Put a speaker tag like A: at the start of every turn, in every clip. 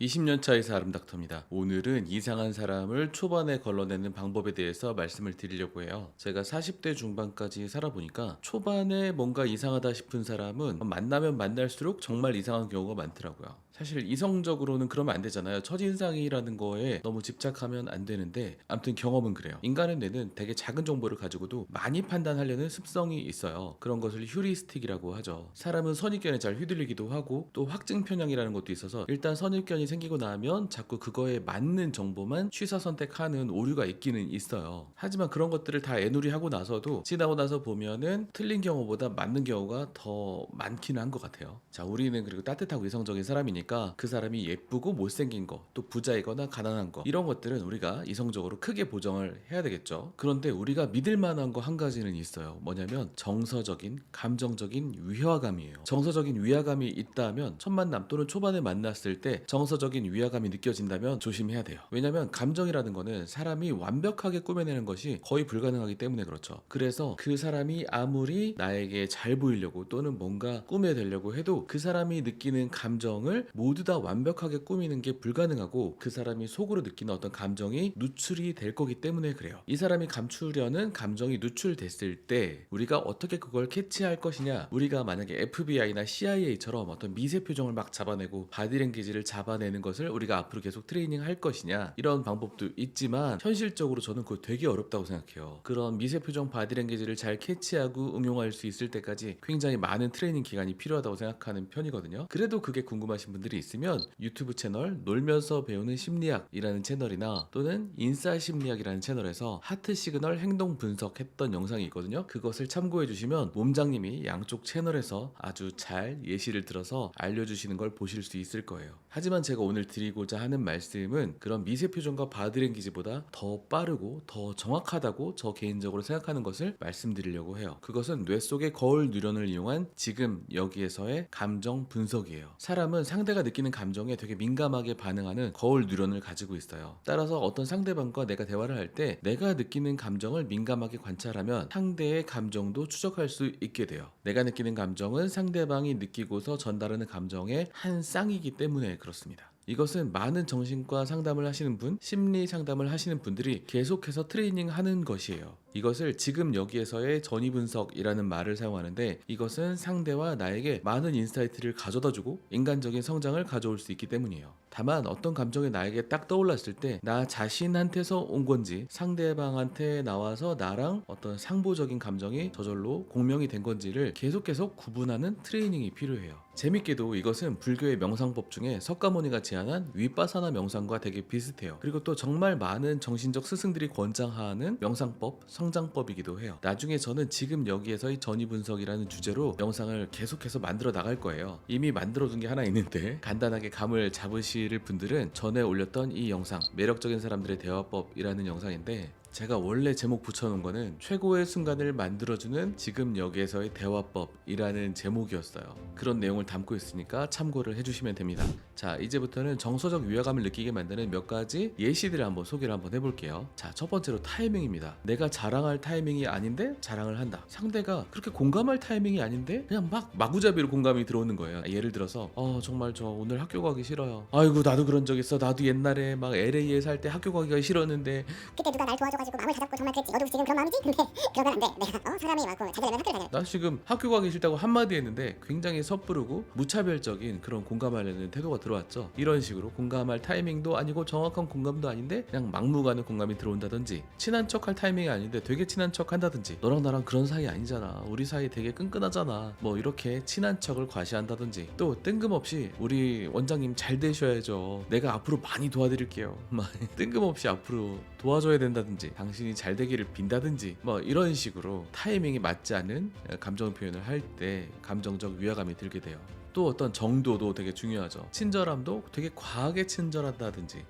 A: 20년 차의 사람 닥터입니다. 오늘은 이상한 사람을 초반에 걸러내는 방법에 대해서 말씀을 드리려고 해요. 제가 40대 중반까지 살아보니까 초반에 뭔가 이상하다 싶은 사람은 만나면 만날수록 정말 이상한 경우가 많더라고요. 사실 이성적으로는 그러면 안 되잖아요. 첫인상이라는 거에 너무 집착하면 안 되는데, 아무튼 경험은 그래요. 인간의 뇌는 되게 작은 정보를 가지고도 많이 판단하려는 습성이 있어요. 그런 것을 휴리스틱이라고 하죠. 사람은 선입견에 잘 휘둘리기도 하고, 또 확증 편향이라는 것도 있어서 일단 선입견이 생기고 나면 자꾸 그거에 맞는 정보만 취사 선택하는 오류가 있기는 있어요. 하지만 그런 것들을 다 애누리하고 나서도 지나고 나서 보면은 틀린 경우보다 맞는 경우가 더 많기는 한 것 같아요. 자, 우리는 그리고 따뜻하고 이성적인 사람이니까 그 사람이 예쁘고 못생긴 거, 또 부자이거나 가난한 거, 이런 것들은 우리가 이성적으로 크게 보정을 해야 되겠죠. 그런데 우리가 믿을 만한 거 한 가지는 있어요. 뭐냐면 정서적인, 감정적인 위화감이에요. 정서적인 위화감이 있다면 첫 만남 또는 초반에 만났을 때 정서적인 위화감이 느껴진다면 조심해야 돼요. 왜냐면 감정이라는 거는 사람이 완벽하게 꾸며내는 것이 거의 불가능하기 때문에 그렇죠. 그래서 그 사람이 아무리 나에게 잘 보이려고 또는 뭔가 꾸며내려고 해도 그 사람이 느끼는 감정을 모두 다 완벽하게 꾸미는 게 불가능하고, 그 사람이 속으로 느끼는 어떤 감정이 누출이 될 거기 때문에 그래요. 이 사람이 감추려는 감정이 누출됐을 때 우리가 어떻게 그걸 캐치할 것이냐, 우리가 만약에 FBI나 CIA처럼 어떤 미세 표정을 막 잡아내고 바디랭귀지를 잡아내는 것을 우리가 앞으로 계속 트레이닝 할 것이냐, 이런 방법도 있지만 현실적으로 저는 그거 되게 어렵다고 생각해요. 그런 미세 표정 바디랭귀지를 잘 캐치하고 응용할 수 있을 때까지 굉장히 많은 트레이닝 기간이 필요하다고 생각하는 편이거든요. 그래도 그게 궁금하신 분들이 있으면 유튜브 채널 놀면서 배우는 심리학이라는 채널이나 또는 인싸 심리학이라는 채널에서 하트 시그널 행동 분석했던 영상이 있거든요. 그것을 참고해 주시면 몸장님이 양쪽 채널에서 아주 잘 예시를 들어서 알려주시는 걸 보실 수 있을 거예요. 하지만 제가 오늘 드리고자 하는 말씀은 그런 미세 표정과 바디랭귀지보다 더 빠르고 더 정확하다고 저 개인적으로 생각하는 것을 말씀드리려고 해요. 그것은 뇌 속의 거울 뉴런을 이용한 지금 여기에서의 감정 분석이에요. 사람은 상대가 느끼는 감정에 되게 민감하게 반응하는 거울 뉴런을 가지고 있어요. 따라서 어떤 상대방과 내가 대화를 할 때 내가 느끼는 감정을 민감하게 관찰하면 상대의 감정도 추적할 수 있게 돼요. 내가 느끼는 감정은 상대방이 느끼고서 전달하는 감정의 한 쌍이기 때문에 그렇습니다. 이것은 많은 정신과 상담을 하시는 분, 심리 상담을 하시는 분들이 계속해서 트레이닝 하는 것이에요. 이것을 지금 여기에서의 전이분석이라는 말을 사용하는데, 이것은 상대와 나에게 많은 인사이트를 가져다주고 인간적인 성장을 가져올 수 있기 때문이에요. 다만 어떤 감정이 나에게 딱 떠올랐을 때 나 자신한테서 온 건지 상대방한테 나와서 나랑 어떤 상보적인 감정이 저절로 공명이 된 건지를 계속 구분하는 트레이닝이 필요해요. 재밌게도 이것은 불교의 명상법 중에 석가모니가 제안한 위빠사나 명상과 되게 비슷해요. 그리고 또 정말 많은 정신적 스승들이 권장하는 명상법, 성장법이기도 해요. 나중에 저는 지금 여기에서의 전이분석이라는 주제로 영상을 계속해서 만들어 나갈 거예요. 이미 만들어둔 게 하나 있는데 간단하게 감을 잡으실 분들은 전에 올렸던 이 영상, 매력적인 사람들의 대화법이라는 영상인데, 제가 원래 제목 붙여놓은 거는 최고의 순간을 만들어주는 지금 여기에서의 대화법이라는 제목이었어요. 그런 내용을 담고 있으니까 참고를 해주시면 됩니다. 자, 이제부터는 정서적 위화감을 느끼게 만드는 몇 가지 예시들을 한번 소개를 한번 해볼게요. 자, 첫 번째로 타이밍입니다. 내가 자랑할 타이밍이 아닌데 자랑을 한다. 상대가 그렇게 공감할 타이밍이 아닌데 그냥 막 마구잡이로 공감이 들어오는 거예요. 예를 들어서 정말 저 오늘 학교 가기 싫어요. 아이고 나도 그런 적 있어. 나도 옛날에 막 LA에 살 때 학교 가기가 싫었는데
B: 그때 누가 날 도와줘가지고 마음을 다잡고 정말 그랬지. 너도 지금 그런 마음이지? 근데 그러면 안 돼. 내가 사람이 많고 잘 되려면 학교를 다녀.
A: 나 지금 학교 가기 싫다고 한마디 했는데 굉장히 섣부르고 무차별적인 그런 공감하려는 태도가 들어왔죠. 이런 식으로 공감할 타이밍도 아니고 정확한 공감도 아닌데 그냥 막무가내 공감이 들어온다든지, 친한 척할 타이밍이 아닌데 되게 친한 척 한다든지, 너랑 나랑 그런 사이 아니잖아, 우리 사이 되게 끈끈하잖아, 뭐 이렇게 친한 척을 과시한다든지, 또 뜬금없이 우리 원장님 잘 되셔야죠, 내가 앞으로 많이 도와드릴게요, 막 뜬금없이 앞으로 도와줘야 된다든지, 당신이 잘 되기를 빈다든지, 뭐 이런 식으로 타이밍이 맞지 않은 감정 표현을 할 때 감정적 위화감이 들게 돼요. 또 어떤 정도도 되게 중요하죠. 친절함도 되게 과하게 친절한다든지,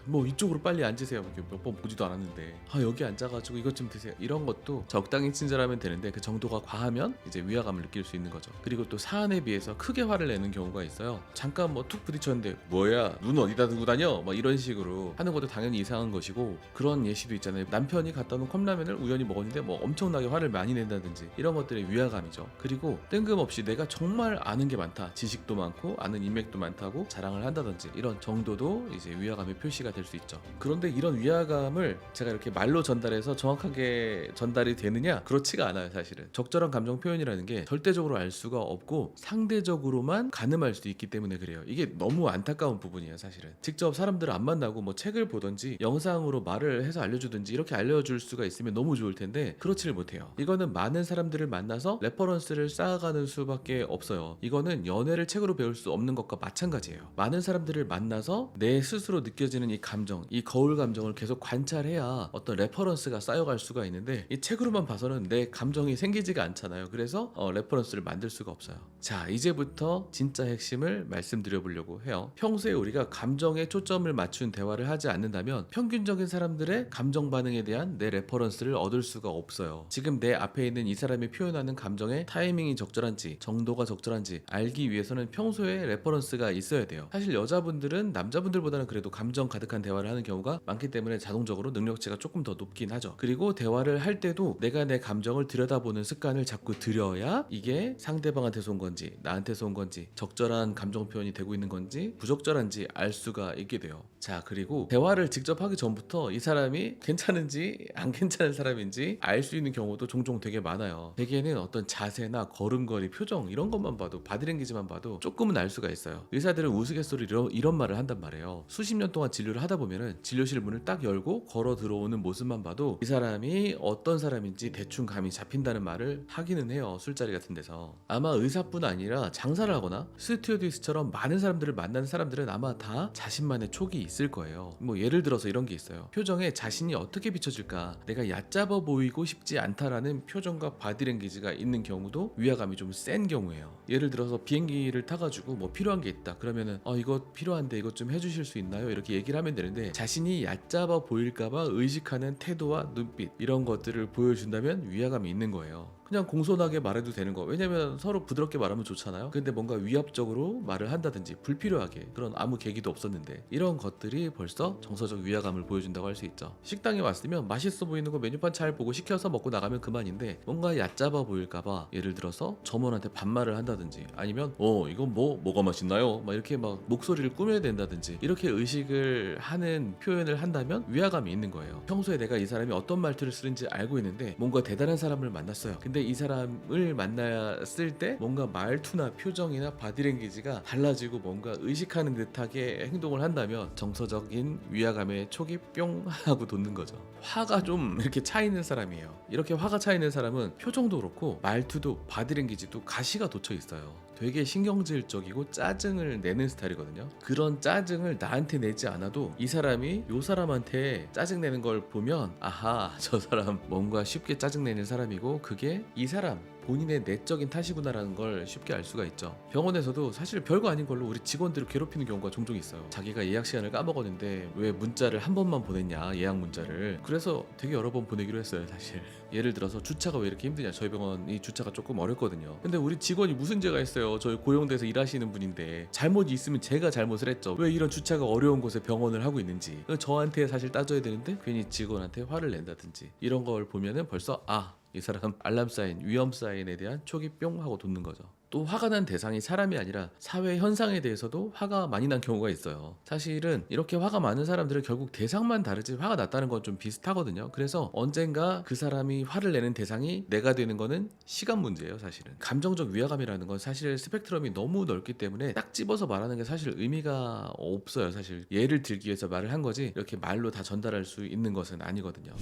A: 뭐 이쪽으로 빨리 앉으세요, 몇 번 보지도 않았는데 여기 앉아가지고 이것 좀 드세요, 이런 것도 적당히 친절하면 되는데 그 정도가 과하면 이제 위화감을 느낄 수 있는 거죠. 그리고 또 사안에 비해서 크게 화를 내는 경우가 있어요. 잠깐 뭐 툭 부딪혔는데 뭐야 눈 어디다 두고 다녀, 뭐 이런 식으로 하는 것도 당연히 이상한 것이고, 그런 예시도 있잖아요. 남편이 갖다 놓은 컵라면을 우연히 먹었는데 뭐 엄청나게 화를 많이 낸다든지, 이런 것들이 위화감이죠. 그리고 뜬금없이 내가 정말 아는 게 많다, 내가 지식도 많고 아는 인맥도 많다고 자랑을 한다든지 이런 정도도 이제 위화감의 표시가 될 수 있죠. 그런데 이런 위화감을 제가 이렇게 말로 전달해서 정확하게 전달이 되느냐? 그렇지가 않아요. 사실은 적절한 감정 표현이라는 게 절대적으로 알 수가 없고 상대적으로만 가늠할 수 있기 때문에 그래요. 이게 너무 안타까운 부분이에요. 사실은 직접 사람들을 안 만나고 뭐 책을 보든지 영상으로 말을 해서 알려주든지 이렇게 알려줄 수가 있으면 너무 좋을 텐데 그렇지를 못해요. 이거는 많은 사람들을 만나서 레퍼런스를 쌓아가는 수밖에 없어요. 이거는 연애를 책으로 배울 수 없는 것과 마찬가지예요. 많은 사람들을 만나서 내 스스로 느껴지는 이 감정, 이 거울 감정을 계속 관찰해야 어떤 레퍼런스가 쌓여갈 수가 있는데 이 책으로만 봐서는 내 감정이 생기지가 않잖아요. 그래서 레퍼런스를 만들 수가 없어요. 자, 이제부터 진짜 핵심을 말씀드려 보려고 해요. 평소에 우리가 감정에 초점을 맞춘 대화를 하지 않는다면 평균적인 사람들의 감정 반응에 대한 내 레퍼런스를 얻을 수가 없어요. 지금 내 앞에 있는 이 사람이 표현하는 감정의 타이밍이 적절한지 정도가 적절한지 알기 위해서는 평소에 레퍼런스가 있어야 돼요. 사실 여자분들은 남자분들보다는 그래도 감정 가득한 대화를 하는 경우가 많기 때문에 자동적으로 능력치가 조금 더 높긴 하죠. 그리고 대화를 할 때도 내가 내 감정을 들여다보는 습관을 자꾸 들여야 이게 상대방한테서 온 건지 나한테서 온 건지 적절한 감정 표현이 되고 있는 건지 부적절한지 알 수가 있게 돼요. 자, 그리고 대화를 직접 하기 전부터 이 사람이 괜찮은지 안 괜찮은 사람인지 알 수 있는 경우도 종종 되게 많아요. 대개는 어떤 자세나 걸음걸이, 표정 이런 것만 봐도 바디랭귀지만 봐도 조금은 알 수가 있어요. 의사들은 우스갯소리로 이런 말을 한단 말이에요. 수십 년 동안 진료를 하다 보면은 진료실 문을 딱 열고 걸어 들어오는 모습만 봐도 이 사람이 어떤 사람인지 대충 감이 잡힌다는 말을 하기는 해요. 술자리 같은 데서. 아마 의사뿐 아니라 장사를 하거나 스튜어디스처럼 많은 사람들을 만나는 사람들은 아마 다 자신만의 촉이 있을 거예요. 뭐 예를 들어서 이런 게 있어요. 표정에 자신이 어떻게 비춰질까, 내가 얕잡아 보이고 싶지 않다라는 표정과 바디랭귀지가 있는 경우도 위화감이 좀 센 경우예요. 예를 들어서 비행기를 타가지고 뭐 필요한 게 있다 그러면은 이거 필요한데 이것 좀 해주실 수 있나요? 이렇게 얘기를 하면 되는데 자신이 얕잡아 보일까봐 의식하는 태도와 눈빛 이런 것들을 보여준다면 위화감이 있는 거예요. 그냥 공손하게 말해도 되는 거. 왜냐면 서로 부드럽게 말하면 좋잖아요. 근데 뭔가 위협적으로 말을 한다든지 불필요하게 그런 아무 계기도 없었는데 이런 것들이 벌써 정서적 위화감을 보여준다고 할 수 있죠. 식당에 왔으면 맛있어 보이는 거 메뉴판 잘 보고 시켜서 먹고 나가면 그만인데 뭔가 얕잡아 보일까봐 예를 들어서 점원한테 반말을 한다든지 아니면 이건 뭐가 맛있나요? 막 이렇게 막 목소리를 꾸며야 된다든지 이렇게 의식을 하는 표현을 한다면 위화감이 있는 거예요. 평소에 내가 이 사람이 어떤 말투를 쓰는지 알고 있는데 뭔가 대단한 사람을 만났어요. 근데 이 사람을 만났을 때 뭔가 말투나 표정이나 바디랭귀지가 달라지고 뭔가 의식하는 듯하게 행동을 한다면 정서적인 위화감에 촉이 뿅 하고 돋는 거죠. 화가 좀 이렇게 차 있는 사람이에요. 이렇게 화가 차 있는 사람은 표정도 그렇고 말투도 바디랭귀지도 가시가 돋쳐 있어요. 되게 신경질적이고 짜증을 내는 스타일이거든요. 그런 짜증을 나한테 내지 않아도 이 사람이 요 사람한테 짜증내는 걸 보면 아하, 저 사람 뭔가 쉽게 짜증내는 사람이고 그게 이 사람 본인의 내적인 탓이구나라는 걸 쉽게 알 수가 있죠. 병원에서도 사실 별거 아닌 걸로 우리 직원들을 괴롭히는 경우가 종종 있어요. 자기가 예약 시간을 까먹었는데 왜 문자를 한 번만 보냈냐, 예약 문자를. 그래서 되게 여러 번 보내기로 했어요. 사실 예를 들어서 주차가 왜 이렇게 힘드냐, 저희 병원이 주차가 조금 어렵거든요. 근데 우리 직원이 무슨 죄가 있어요. 저희 고용돼서 일하시는 분인데 잘못이 있으면 제가 잘못을 했죠. 왜 이런 주차가 어려운 곳에 병원을 하고 있는지 저한테 사실 따져야 되는데 괜히 직원한테 화를 낸다든지 이런 걸 보면은 벌써 이 사람 알람 사인, 위험 사인에 대한 촉이 뿅 하고 돋는 거죠. 또 화가 난 대상이 사람이 아니라 사회 현상에 대해서도 화가 많이 난 경우가 있어요. 사실은 이렇게 화가 많은 사람들은 결국 대상만 다르지 화가 났다는 건 좀 비슷하거든요. 그래서 언젠가 그 사람이 화를 내는 대상이 내가 되는 거는 시간 문제예요. 사실은 감정적 위화감이라는 건 사실 스펙트럼이 너무 넓기 때문에 딱 집어서 말하는 게 사실 의미가 없어요. 사실 예를 들기 위해서 말을 한 거지 이렇게 말로 다 전달할 수 있는 것은 아니거든요.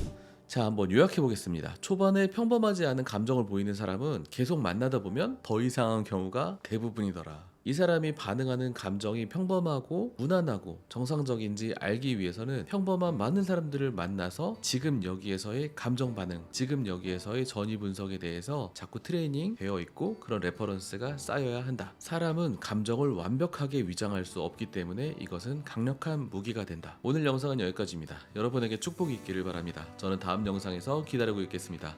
A: 자, 한번 요약해 보겠습니다. 초반에 평범하지 않은 감정을 보이는 사람은 계속 만나다 보면 더 이상한 경우가 대부분이더라. 이 사람이 반응하는 감정이 평범하고 무난하고 정상적인지 알기 위해서는 평범한 많은 사람들을 만나서 지금 여기에서의 감정 반응, 지금 여기에서의 전이 분석에 대해서 자꾸 트레이닝 되어 있고 그런 레퍼런스가 쌓여야 한다. 사람은 감정을 완벽하게 위장할 수 없기 때문에 이것은 강력한 무기가 된다. 오늘 영상은 여기까지입니다. 여러분에게 축복이 있기를 바랍니다. 저는 다음 영상에서 기다리고 있겠습니다.